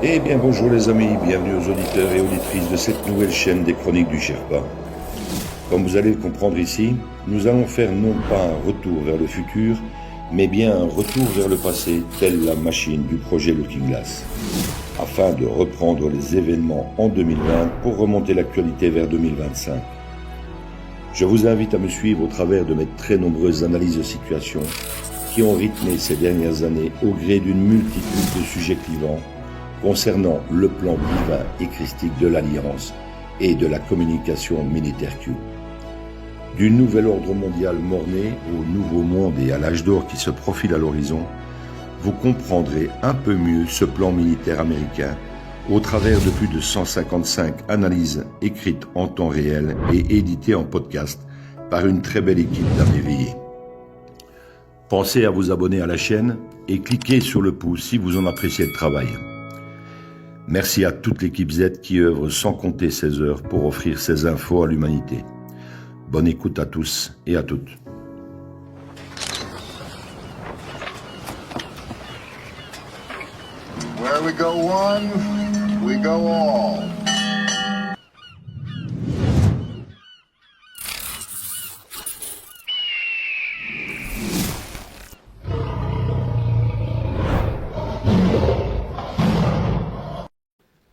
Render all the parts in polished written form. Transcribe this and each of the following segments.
Eh bien bonjour les amis, bienvenue aux auditeurs et auditrices de cette nouvelle chaîne des Chroniques du Sherpa. Comme vous allez le comprendre ici, nous allons faire non pas un retour vers le futur, mais bien un retour vers le passé, telle la machine du projet Looking Glass, afin de reprendre les événements en 2020 pour remonter l'actualité vers 2025. Je vous invite à me suivre au travers de mes très nombreuses analyses de situation qui ont rythmé ces dernières années au gré d'une multitude de sujets clivants concernant le plan divin et christique de l'Alliance et de la communication militaire Q. Du nouvel ordre mondial mort-né au nouveau monde et à l'âge d'or qui se profile à l'horizon, vous comprendrez un peu mieux ce plan militaire américain au travers de plus de 155 analyses écrites en temps réel et éditées en podcast par une très belle équipe d'âmes éveillées. Pensez à vous abonner à la chaîne et cliquez sur le pouce si vous en appréciez le travail. Merci à toute l'équipe Z qui œuvre sans compter ses heures pour offrir ces infos à l'humanité. Bonne écoute à tous et à toutes. Where we go one, we go all.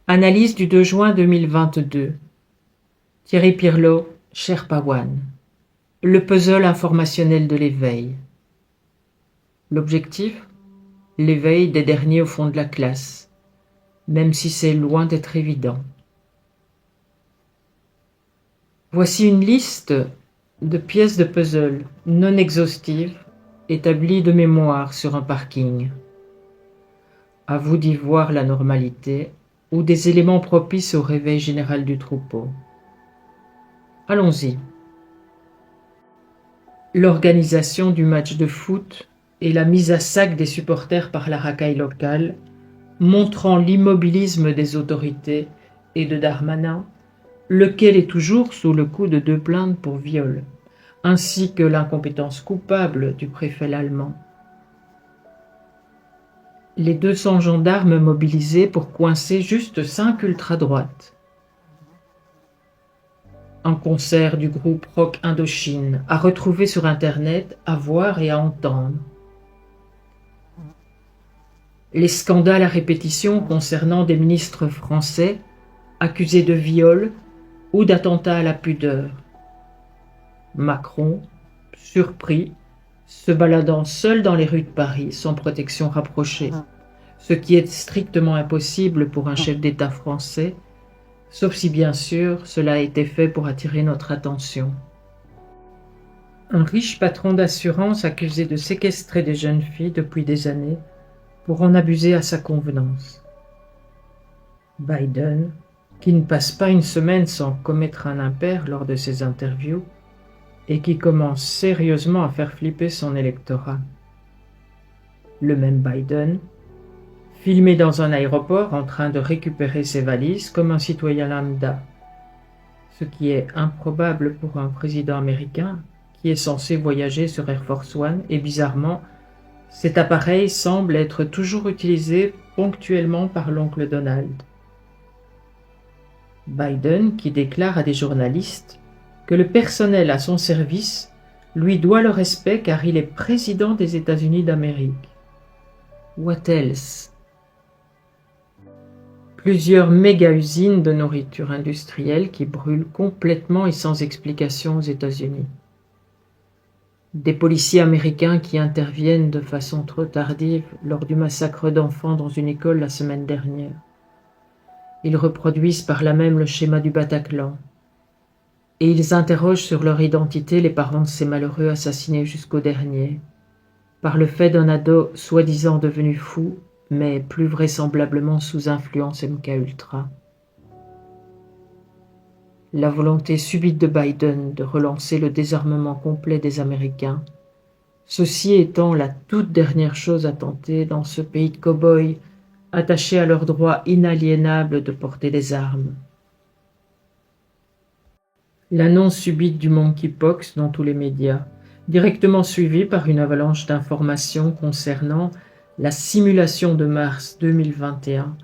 Analyse du 2 juin 2022. Thierry Pirlot, Sherpa One. Le puzzle informationnel de l'éveil. L'objectif ? L'éveil des derniers au fond de la classe, même si c'est loin d'être évident. Voici une liste de pièces de puzzle non exhaustives établies de mémoire sur un parking. À vous d'y voir la normalité ou des éléments propices au réveil général du troupeau. Allons-y. L'organisation du match de foot et la mise à sac des supporters par la racaille locale, montrant l'immobilisme des autorités et de Darmanin, lequel est toujours sous le coup de 2 plaintes pour viol, ainsi que l'incompétence coupable du préfet allemand. Les 200 gendarmes mobilisés pour coincer juste 5 ultra-droites. Un concert du groupe Rock Indochine à retrouver sur Internet, à voir et à entendre. Les scandales à répétition concernant des ministres français accusés de viol ou d'attentat à la pudeur. Macron, surpris, se baladant seul dans les rues de Paris sans protection rapprochée, ce qui est strictement impossible pour un chef d'État français, sauf si bien sûr cela a été fait pour attirer notre attention. Un riche patron d'assurance accusé de séquestrer des jeunes filles depuis des années pour en abuser à sa convenance. Biden, qui ne passe pas une semaine sans commettre un impair lors de ses interviews et qui commence sérieusement à faire flipper son électorat. Le même Biden, filmé dans un aéroport en train de récupérer ses valises comme un citoyen lambda, ce qui est improbable pour un président américain qui est censé voyager sur Air Force One et bizarrement, cet appareil semble être toujours utilisé ponctuellement par l'oncle Donald. Biden qui déclare à des journalistes que le personnel à son service lui doit le respect car il est président des États-Unis d'Amérique. What else? Plusieurs méga-usines de nourriture industrielle qui brûlent complètement et sans explication aux États-Unis. Des policiers américains qui interviennent de façon trop tardive lors du massacre d'enfants dans une école la semaine dernière. Ils reproduisent par là même le schéma du Bataclan. Et ils interrogent sur leur identité les parents de ces malheureux assassinés jusqu'au dernier, par le fait d'un ado soi-disant devenu fou, mais plus vraisemblablement sous influence MK-Ultra. La volonté subite de Biden de relancer le désarmement complet des Américains, ceci étant la toute dernière chose à tenter dans ce pays de cow-boys attachés à leur droit inaliénable de porter des armes. L'annonce subite du monkeypox dans tous les médias, directement suivie par une avalanche d'informations concernant la simulation de mars 2021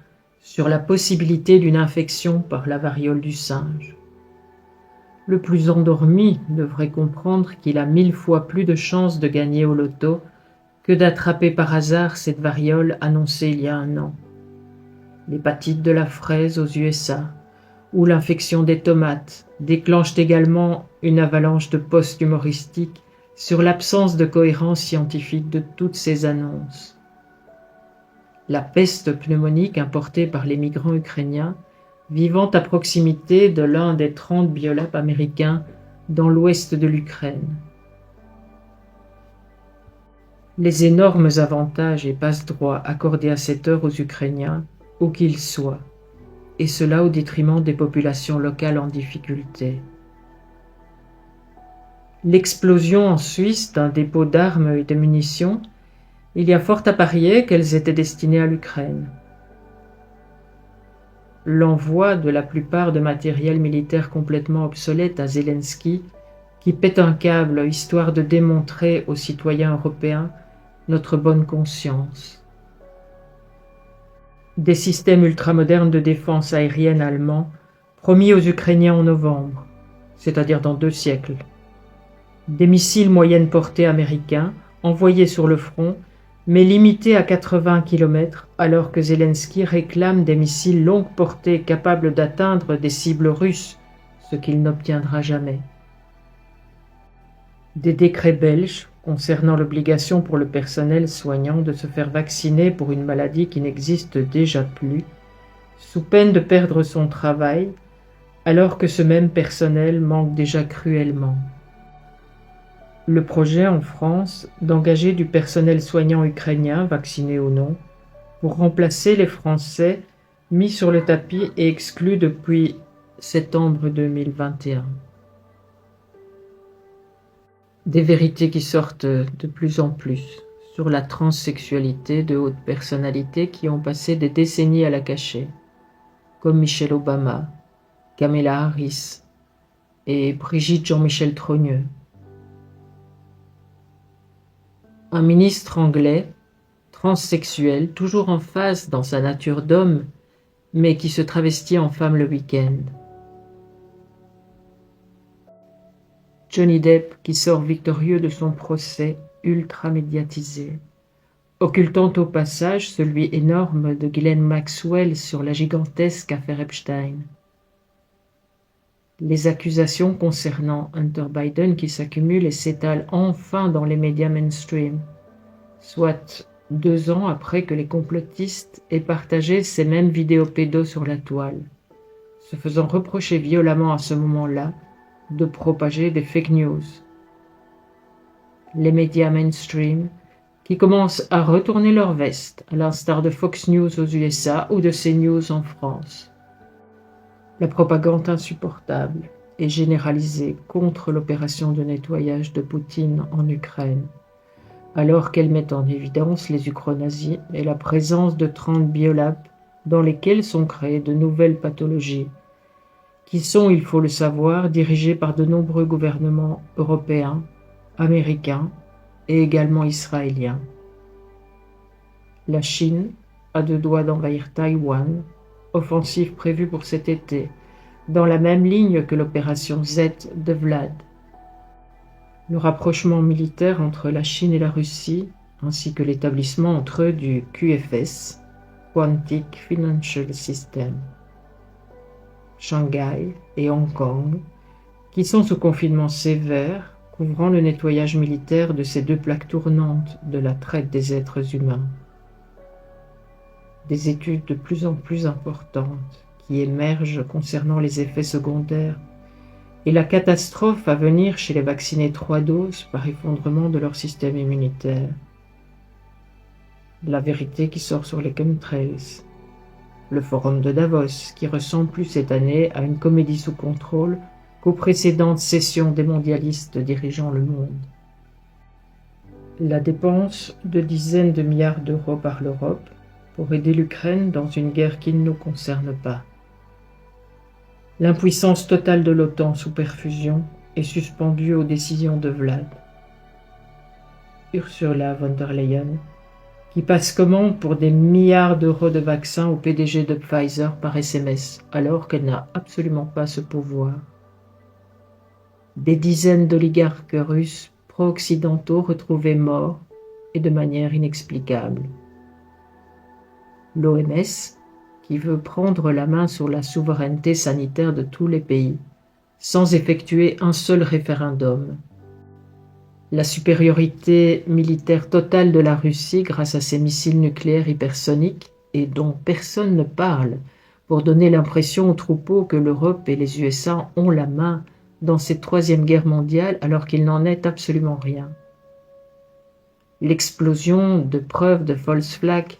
sur la possibilité d'une infection par la variole du singe. Le plus endormi devrait comprendre qu'il a 1000 fois plus de chances de gagner au loto que d'attraper par hasard cette variole annoncée il y a 1 an. L'hépatite de la fraise aux USA ou l'infection des tomates déclenchent également une avalanche de posts humoristiques sur l'absence de cohérence scientifique de toutes ces annonces. La peste pneumonique importée par les migrants ukrainiens vivant à proximité de l'un des 30 biolabs américains dans l'ouest de l'Ukraine. Les énormes avantages et passe-droits accordés à cette heure aux Ukrainiens, où qu'ils soient, et cela au détriment des populations locales en difficulté. L'explosion en Suisse d'un dépôt d'armes et de munitions, il y a fort à parier qu'elles étaient destinées à l'Ukraine. L'envoi de la plupart de matériel militaire complètement obsolète à Zelensky, qui pète un câble histoire de démontrer aux citoyens européens notre bonne conscience. Des systèmes ultramodernes de défense aérienne allemands promis aux Ukrainiens en novembre, c'est-à-dire dans 2 siècles. Des missiles moyenne portée américains envoyés sur le front, mais limités à 80 km, alors que Zelensky réclame des missiles longue portée capables d'atteindre des cibles russes, ce qu'il n'obtiendra jamais. Des décrets belges concernant l'obligation pour le personnel soignant de se faire vacciner pour une maladie qui n'existe déjà plus, sous peine de perdre son travail, alors que ce même personnel manque déjà cruellement. Le projet en France d'engager du personnel soignant ukrainien, vacciné ou non, pour remplacer les Français mis sur le tapis et exclus depuis septembre 2021. Des vérités qui sortent de plus en plus sur la transsexualité de hautes personnalités qui ont passé des décennies à la cacher, comme Michelle Obama, Kamala Harris et Brigitte Jean-Michel Trogneux. Un ministre anglais, transsexuel, toujours en phase dans sa nature d'homme, mais qui se travestit en femme le week-end. Johnny Depp qui sort victorieux de son procès ultra médiatisé, occultant au passage celui énorme de Ghislaine Maxwell sur la gigantesque affaire Epstein. Les accusations concernant Hunter Biden qui s'accumulent et s'étalent enfin dans les médias mainstream, soit 2 ans après que les complotistes aient partagé ces mêmes vidéos pédos sur la toile, se faisant reprocher violemment à ce moment-là de propager des fake news. Les médias mainstream qui commencent à retourner leur veste, à l'instar de Fox News aux USA ou de CNews en France. La propagande insupportable et généralisée contre l'opération de nettoyage de Poutine en Ukraine, alors qu'elle met en évidence les ukronazis et la présence de 30 biolabs dans lesquels sont créées de nouvelles pathologies, qui sont, il faut le savoir, dirigées par de nombreux gouvernements européens, américains et également israéliens. La Chine a 2 doigts d'envahir Taïwan, offensive prévue pour cet été, dans la même ligne que l'opération Z de Vlad. Le rapprochement militaire entre la Chine et la Russie, ainsi que l'établissement entre eux du QFS, Quantic Financial System, Shanghai et Hong Kong, qui sont sous confinement sévère, couvrant le nettoyage militaire de ces 2 plaques tournantes de la traite des êtres humains. Des études de plus en plus importantes qui émergent concernant les effets secondaires et la catastrophe à venir chez les vaccinés 3 doses par effondrement de leur système immunitaire. La vérité qui sort sur les chemtrails. Le forum de Davos qui ressemble plus cette année à une comédie sous contrôle qu'aux précédentes sessions des mondialistes dirigeant le monde. La dépense de dizaines de milliards d'euros par l'Europe pour aider l'Ukraine dans une guerre qui ne nous concerne pas. L'impuissance totale de l'OTAN sous perfusion est suspendue aux décisions de Vlad. Ursula von der Leyen qui passe commande pour des milliards d'euros de vaccins au PDG de Pfizer par SMS, alors qu'elle n'a absolument pas ce pouvoir. Des dizaines d'oligarques russes pro-occidentaux retrouvés morts et de manière inexplicable. L'OMS, qui veut prendre la main sur la souveraineté sanitaire de tous les pays, sans effectuer un seul référendum. La supériorité militaire totale de la Russie grâce à ses missiles nucléaires hypersoniques et dont personne ne parle pour donner l'impression aux troupeaux que l'Europe et les USA ont la main dans cette troisième guerre mondiale alors qu'il n'en est absolument rien. L'explosion de preuves de false flags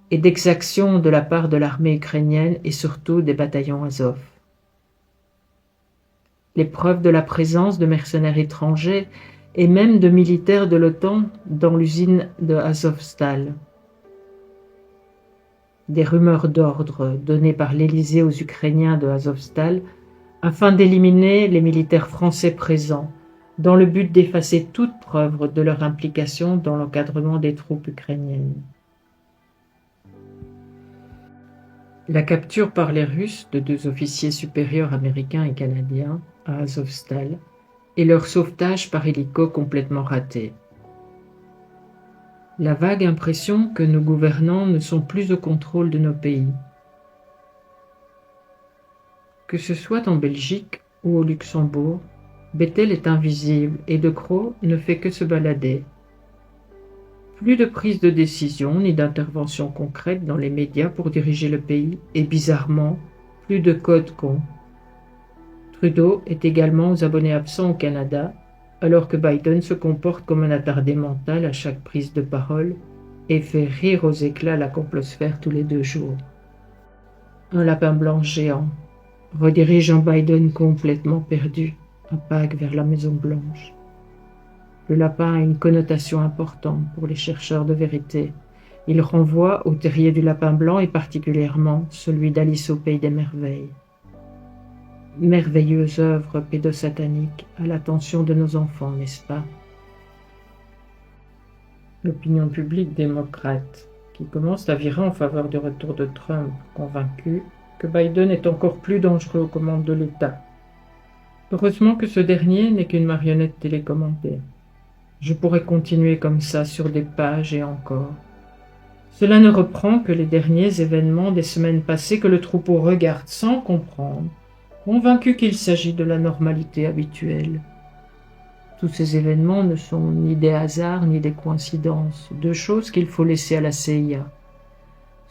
et d'exactions de la part de l'armée ukrainienne et surtout des bataillons Azov. Les preuves de la présence de mercenaires étrangers et même de militaires de l'OTAN dans l'usine de Azovstal. Des rumeurs d'ordre données par l'Élysée aux Ukrainiens de Azovstal afin d'éliminer les militaires français présents, dans le but d'effacer toute preuve de leur implication dans l'encadrement des troupes ukrainiennes. La capture par les Russes de 2 officiers supérieurs américains et canadiens à Azovstal et leur sauvetage par hélico complètement raté. La vague impression que nos gouvernants ne sont plus au contrôle de nos pays. Que ce soit en Belgique ou au Luxembourg, Bettel est invisible et De Croo ne fait que se balader. Plus de prise de décision ni d'intervention concrète dans les médias pour diriger le pays et bizarrement, plus de code con. Trudeau est également aux abonnés absents au Canada, alors que Biden se comporte comme un attardé mental à chaque prise de parole et fait rire aux éclats la complosphère tous les 2 jours. Un lapin blanc géant redirige un Biden complètement perdu, à Pâques vers la Maison-Blanche. Le lapin a une connotation importante pour les chercheurs de vérité. Il renvoie au terrier du lapin blanc et particulièrement celui d'Alice au Pays des Merveilles. Merveilleuse œuvre pédosatanique à l'attention de nos enfants, n'est-ce pas? L'opinion publique démocrate, qui commence à virer en faveur du retour de Trump, convaincu que Biden est encore plus dangereux aux commandes de l'État. Heureusement que ce dernier n'est qu'une marionnette télécommandée. Je pourrais continuer comme ça sur des pages et encore. Cela ne reprend que les derniers événements des semaines passées que le troupeau regarde sans comprendre, convaincu qu'il s'agit de la normalité habituelle. Tous ces événements ne sont ni des hasards ni des coïncidences, 2 choses qu'il faut laisser à la CIA.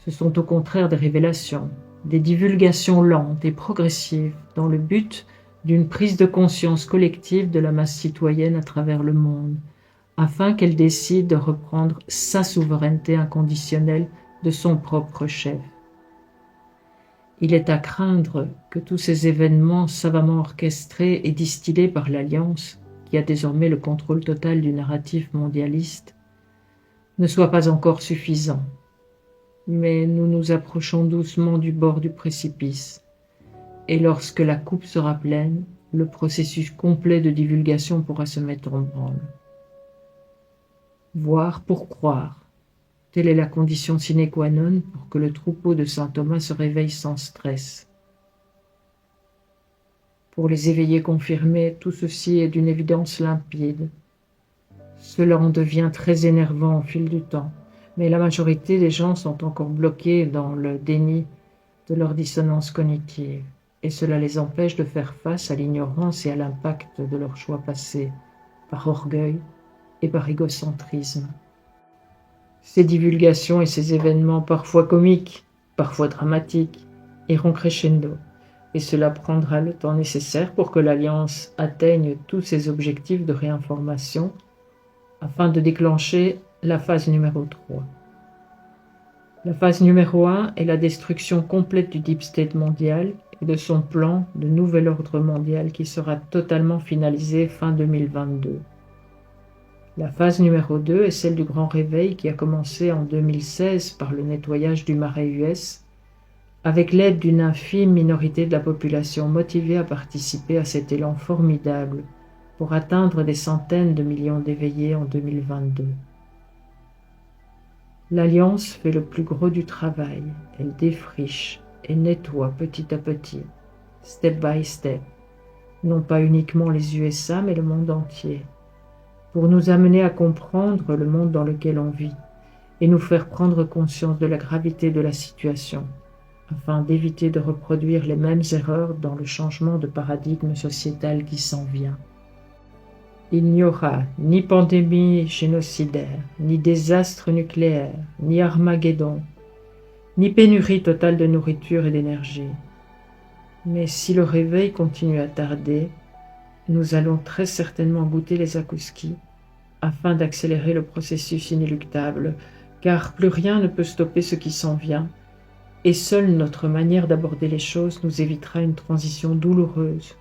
Ce sont au contraire des révélations, des divulgations lentes et progressives dans le but d'une prise de conscience collective de la masse citoyenne à travers le monde, afin qu'elle décide de reprendre sa souveraineté inconditionnelle de son propre chef. Il est à craindre que tous ces événements savamment orchestrés et distillés par l'Alliance, qui a désormais le contrôle total du narratif mondialiste, ne soient pas encore suffisants. Mais nous nous approchons doucement du bord du précipice, et lorsque la coupe sera pleine, le processus complet de divulgation pourra se mettre en branle. Voir pour croire. Telle est la condition sine qua non pour que le troupeau de Saint Thomas se réveille sans stress. Pour les éveillés confirmés, tout ceci est d'une évidence limpide. Cela en devient très énervant au fil du temps, mais la majorité des gens sont encore bloqués dans le déni de leur dissonance cognitive, et cela les empêche de faire face à l'ignorance et à l'impact de leurs choix passés, par orgueil et par égocentrisme. Ces divulgations et ces événements parfois comiques, parfois dramatiques, iront crescendo, et cela prendra le temps nécessaire pour que l'Alliance atteigne tous ses objectifs de réinformation afin de déclencher la phase numéro 3. La phase numéro 1 est la destruction complète du Deep State mondial et de son plan de nouvel ordre mondial qui sera totalement finalisé fin 2022. La phase numéro 2 est celle du grand réveil qui a commencé en 2016 par le nettoyage du marais US, avec l'aide d'une infime minorité de la population motivée à participer à cet élan formidable pour atteindre des centaines de millions d'éveillés en 2022. L'Alliance fait le plus gros du travail. Elle défriche et nettoie petit à petit, step by step, non pas uniquement les USA, mais le monde entier, pour nous amener à comprendre le monde dans lequel on vit et nous faire prendre conscience de la gravité de la situation, afin d'éviter de reproduire les mêmes erreurs dans le changement de paradigme sociétal qui s'en vient. Il n'y aura ni pandémie génocidaire, ni désastre nucléaire, ni Armageddon, ni pénurie totale de nourriture et d'énergie. Mais si le réveil continue à tarder, nous allons très certainement goûter les akouskis afin d'accélérer le processus inéluctable, car plus rien ne peut stopper ce qui s'en vient, et seule notre manière d'aborder les choses nous évitera une transition douloureuse,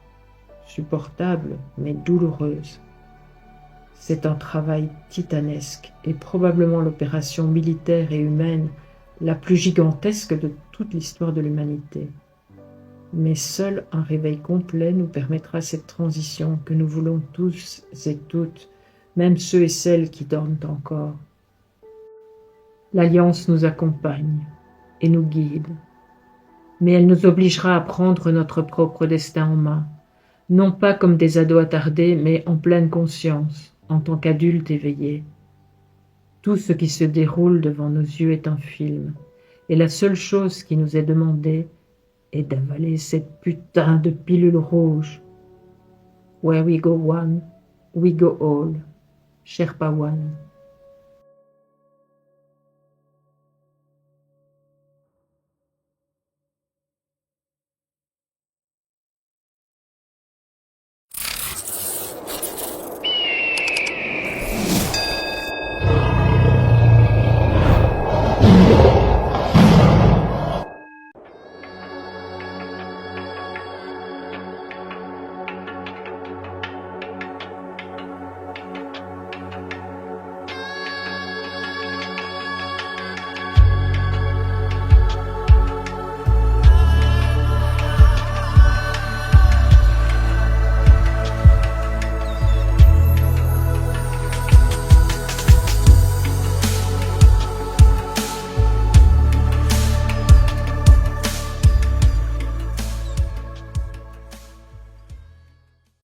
supportable mais douloureuse. C'est un travail titanesque et probablement l'opération militaire et humaine la plus gigantesque de toute l'histoire de l'humanité. Mais seul un réveil complet nous permettra cette transition que nous voulons tous et toutes, même ceux et celles qui dorment encore. L'Alliance nous accompagne et nous guide, mais elle nous obligera à prendre notre propre destin en main, non pas comme des ados attardés, mais en pleine conscience, en tant qu'adultes éveillés. Tout ce qui se déroule devant nos yeux est un film, et la seule chose qui nous est demandée est d'avaler cette putain de pilule rouge. Where we go one, we go all. Sherpa One.